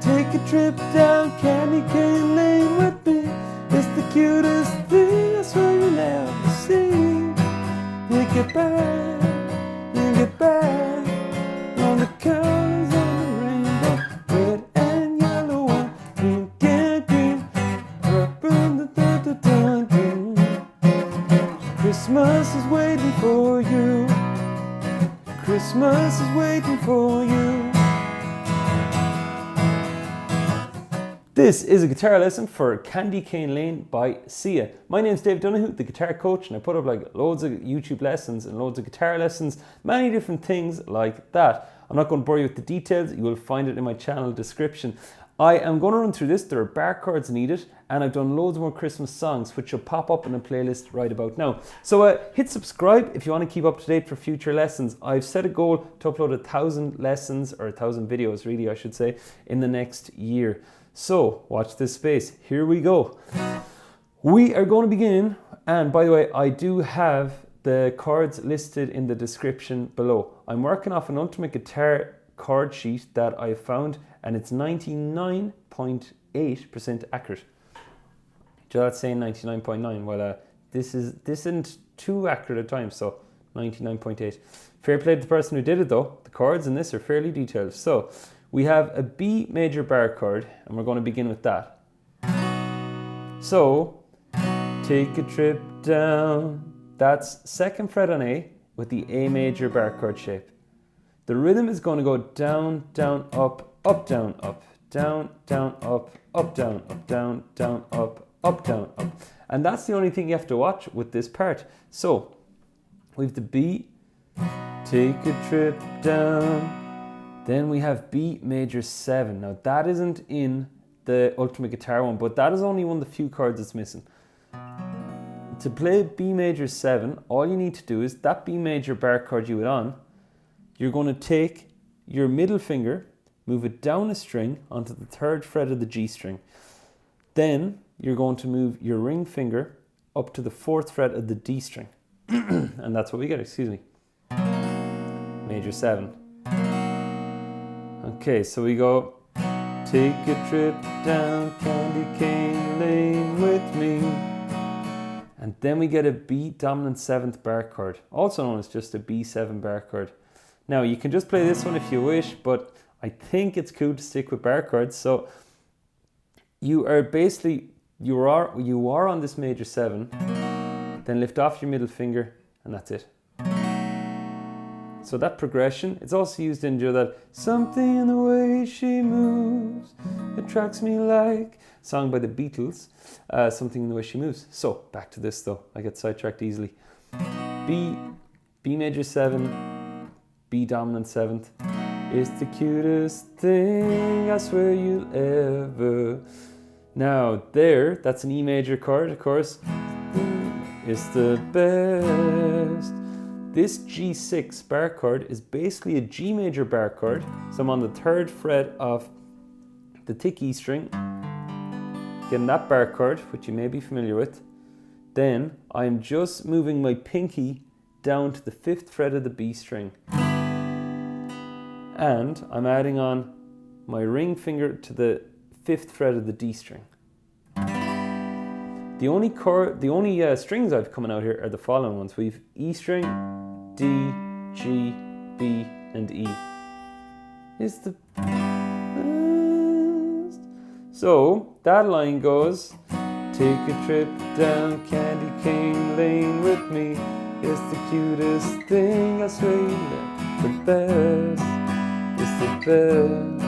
Take a trip down candy cane lane with me. It's the cutest thing, I swear you'll never see. You get back on the colors of the rainbow, red and yellow and pink and green. Christmas is waiting for you. Christmas is waiting for you. This is a guitar lesson for Candy Cane Lane by Sia. My name is Dave Donahue, the guitar coach, and I put up like loads of YouTube lessons and loads of guitar lessons, many different things like that. I'm not going to bore you with the details, you will find it in my channel description. I am going to run through this, there are bar chords needed, and I've done loads more Christmas songs which will pop up in a playlist right about now. So hit subscribe if you want to keep up to date for future lessons. I've set a goal to upload 1,000 lessons, or 1,000 videos really I should say, in the next year. So watch this space, here we go. We are going to begin, and by the way, I do have the chords listed in the description below. I'm working off an Ultimate Guitar chord sheet that I found, and it's 99.8% accurate. That's saying 99.9. Well, this isn't too accurate at times, so 99.8. Fair play to the person who did it though. The chords in this are fairly detailed. So we have a B major bar chord, and we're going to begin with that. So take a trip down. That's second fret on A with the A major bar chord shape. The rhythm is going to go down, down, up, down, up, down, down, up, down, down, down, up, down, up. And that's the only thing you have to watch with this part. So we have the B, take a trip down. Then we have B major 7. Now that isn't in the Ultimate Guitar one, but that is only one of the few chords it's missing. To play B major 7, all you need to do is that B major bar chord you had on, you're going to take your middle finger, move it down a string onto the 3rd fret of the G string. Then you're going to move your ring finger up to the 4th fret of the D string. And that's what we get, excuse me. Major 7. Okay, so we go, take a trip down Candy Cane Lane with me. And then we get a B dominant 7th bar chord, also known as just a B7 bar chord. Now you can just play this one if you wish, but I think it's cool to stick with bar chords. So you are basically, you are on this major 7, then lift off your middle finger, and that's it. So that progression, it's also used in that something in the way she moves attracts me like, song by the Beatles, something in the way she moves. So back to this though, I get sidetracked easily. B major 7, B dominant 7th. It's the cutest thing, I swear you'll ever. Now there, that's an E major chord, of course. It's the best. This G6 bar chord is basically a G major bar chord. So I'm on the 3rd fret of the thick E string, getting that bar chord, which you may be familiar with. Then I'm just moving my pinky down to the 5th fret of the B string. And I'm adding on my ring finger to the 5th fret of the D string. The only strings I've coming out here are the following ones. We've E string, D, G, B, and E. Is the best. So that line goes, take a trip down Candy Cane Lane with me. It's the cutest thing, I swear you love the best. It's the best.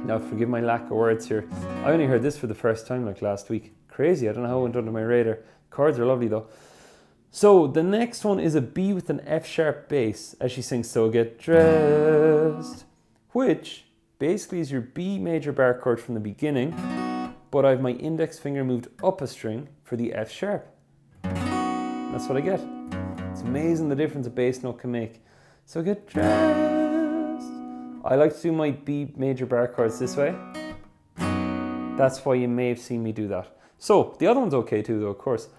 Now forgive my lack of words here. I only heard this for the first time like last week. Crazy, I don't know how it went under my radar. Chords are lovely though. So the next one is a B with an F sharp bass as she sings So Get Dressed, which basically is your B major bar chord from the beginning, but I have my index finger moved up a string for the F sharp. That's what I get. It's amazing the difference a bass note can make. So get dressed. I like to do my B major bar chords this way. That's why you may have seen me do that. So the other one's okay too though, of course.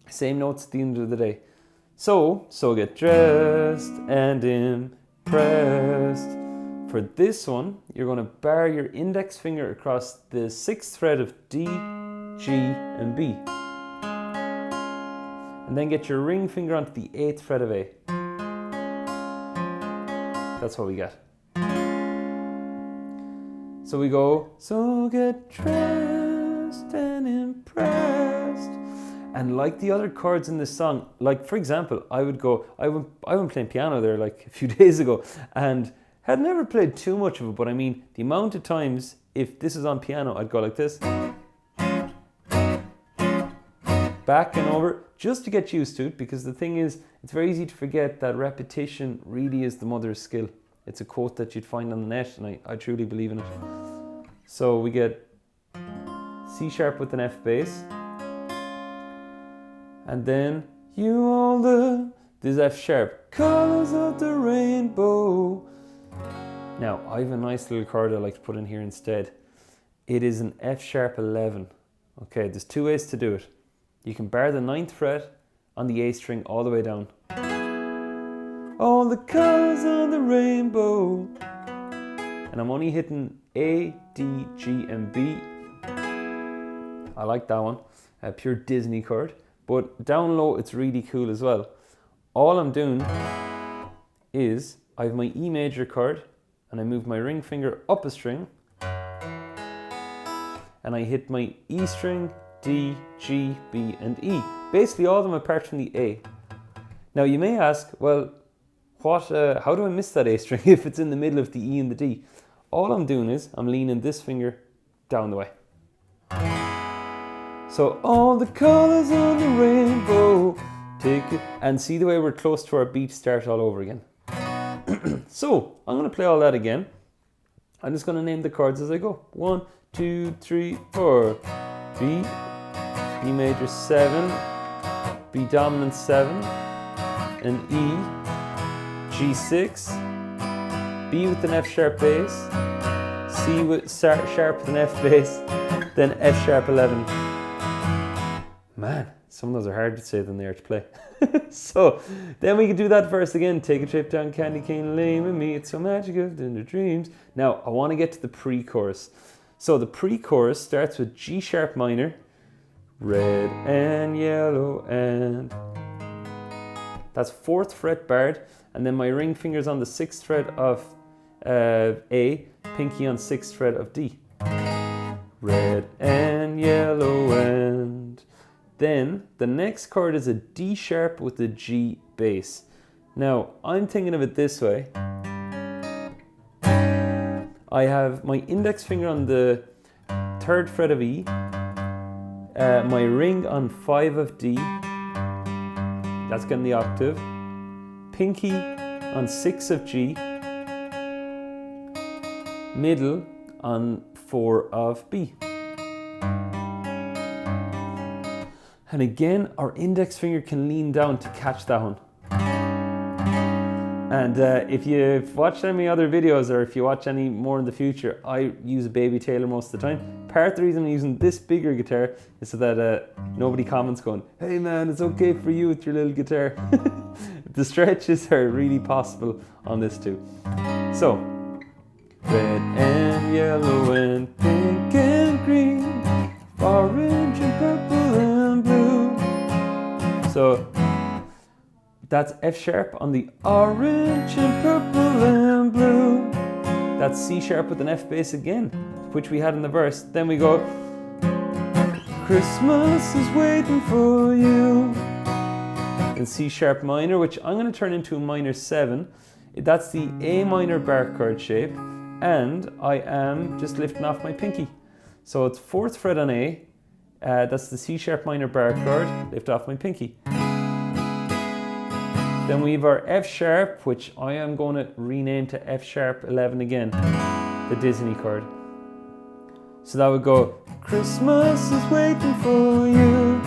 Same notes at the end of the day. So get dressed and impressed For this one, you're going to bar your index finger across the 6th fret of D, G, and B. And then get your ring finger onto the 8th fret of A. That's what we get. So we go, so get dressed and impressed. And like the other chords in this song, like for example, I went playing piano there like a few days ago and had never played too much of it, but I mean, the amount of times, if this is on piano, I'd go like this. Back and over, just to get used to it, because the thing is, it's very easy to forget that repetition really is the mother of skill. It's a quote that you'd find on the net, and I truly believe in it. So we get C sharp with an F bass. And then, this is F sharp, colors of the rainbow. Now, I have a nice little chord I like to put in here instead. It is an F sharp 11. Okay, there's two ways to do it. You can bar the 9th fret on the A string all the way down. All the colors of the rainbow. And I'm only hitting A, D, G, and B. I like that one. A pure Disney chord. But down low, it's really cool as well. All I'm doing is, I have my E major chord, and I move my ring finger up a string, and I hit my E string, D, G, B, and E. Basically all of them apart from the A. Now you may ask, well, how do I miss that A string if it's in the middle of the E and the D? All I'm doing is, I'm leaning this finger down the way. So all the colors on the rainbow, take it. And see the way we're close to our beat start all over again. So I'm going to play all that again. I'm just going to name the chords as I go. 1, 2, 3, 4. B, B major 7, B dominant 7, and E, G6, B with an F sharp bass, C with sharp with an F bass, then F sharp 11. Man, some of those are harder to say than they are to play. So then we can do that verse again. Take a trip down candy cane lane with me. It's so magical in the dreams. Now I want to get to the pre-chorus. So the pre-chorus starts with G sharp minor, red and yellow, and that's 4th fret barred, and then my ring finger's on the 6th fret of A, pinky on 6th fret of D. Red and yellow, and then the next chord is a D sharp with a G bass. Now I'm thinking of it this way. I have my index finger on the 3rd fret of E, my ring on 5 of D, that's getting the octave, pinky on 6 of G, middle on 4 of B. And again, our index finger can lean down to catch that one. And if you've watched any other videos, or if you watch any more in the future, I use a Baby Taylor most of the time. Part of the reason I'm using this bigger guitar is so that nobody comments going, hey man, it's okay for you with your little guitar. The stretches are really possible on this too. So, red and yellow and pink and green, orange and purple and blue. So, that's F sharp on the orange and purple and blue. That's C sharp with an F bass again, which we had in the verse. Then we go, Christmas is waiting for you. And C sharp minor, which I'm going to turn into a minor 7. That's the A minor bar chord shape. And I am just lifting off my pinky. So it's 4th fret on A. That's the C sharp minor bar chord. Lift off my pinky. Then we have our F sharp, which I am going to rename to F sharp 11 again, the Disney chord. So that would go, Christmas is waiting for you.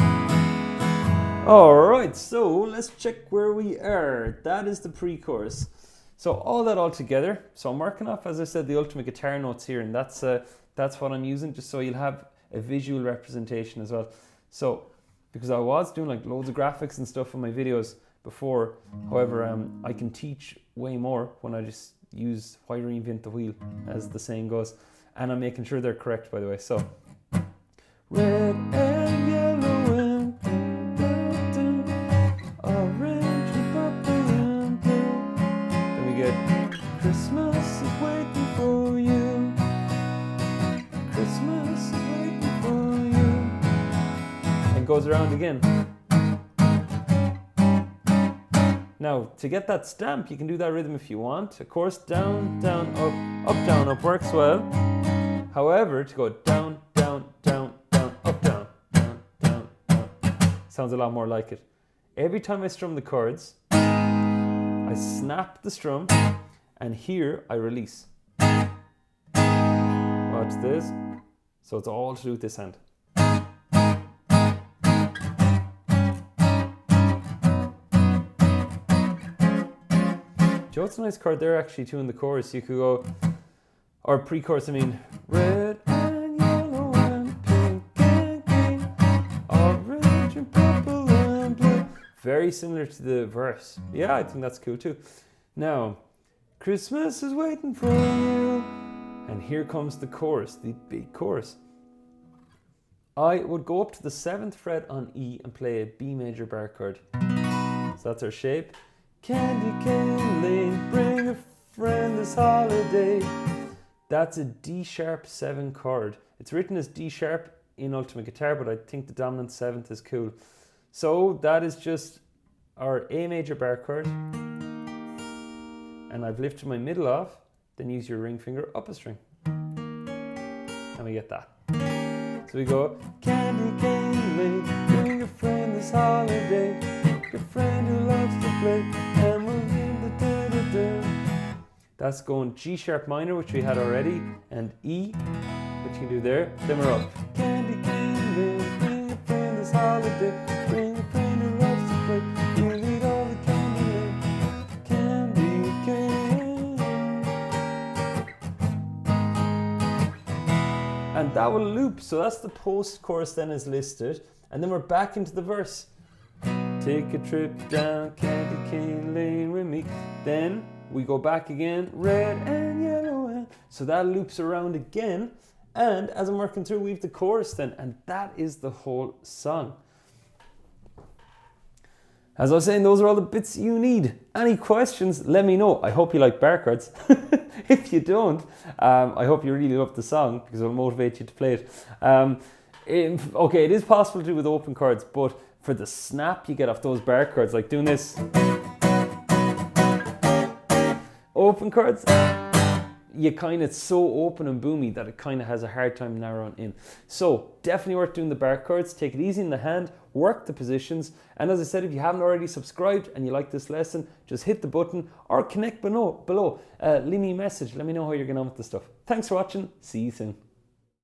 Alright, so let's check where we are. That is the pre-chorus. So all that all together, so I'm working off, as I said, the ultimate guitar notes here, and that's what I'm using, just so you'll have a visual representation as well. So, because I was doing like loads of graphics and stuff in my videos before, however, I can teach way more when I just use why reinvent the wheel, as the saying goes. And I'm making sure they're correct, by the way. So, red and yellow and blue, orange and purple and blue. Then we get Christmas is waiting for you. Christmas is waiting for you. And goes around again. Now, to get that stamp, you can do that rhythm if you want. Of course, down, down, up, down, up works well. However, to go down, down, down, down, up, down, down, down, down, sounds a lot more like it. Every time I strum the chords, I snap the strum, and here I release. Watch this. So it's all to do with this hand. It's a nice chord there actually too in the chorus. You could go, or pre-chorus I mean, red and yellow and pink and green, orange and purple and blue. Very similar to the verse. Yeah, I think that's cool too. Now, Christmas is waiting for you. And here comes the chorus, the big chorus. I would go up to the 7th fret on E and play a B major bar chord. So that's our shape. Candy cane lane, bring a friend this holiday. That's a D sharp 7 chord. It's written as D sharp in ultimate guitar, but I think the dominant 7th is cool. So that is just our A major bar chord. And I've lifted my middle off, then use your ring finger up a string. And we get that. So we go, candy cane lane, bring a friend this holiday. Your friend who loves to play, and we'll leave the da-da-da. That's going G sharp minor, which we had already, and E, which you can do there. Then we're up. Candy cane, bring a friend this holiday. Bring a friend who loves to play. We'll eat all the candy cane. And that will loop. So that's the post-chorus then is listed, and then we're back into the verse. Take a trip down candy cane lane with me. Then we go back again, red and yellow and... So that loops around again. And as I'm working through, we have the chorus then. And that is the whole song. As I was saying, those are all the bits you need. Any questions, let me know. I hope you like bar chords. If you don't, I hope you really love the song because it'll motivate you to play it. Okay, it is possible to do with open chords, but for the snap you get off those bar chords, like doing this. Open chords, it's so open and boomy that it kind of has a hard time narrowing in. So definitely worth doing the bar chords. Take it easy in the hand, work the positions. And as I said, if you haven't already subscribed and you like this lesson, just hit the button or connect below. Leave me a message. Let me know how you're getting on with the stuff. Thanks for watching. See you soon.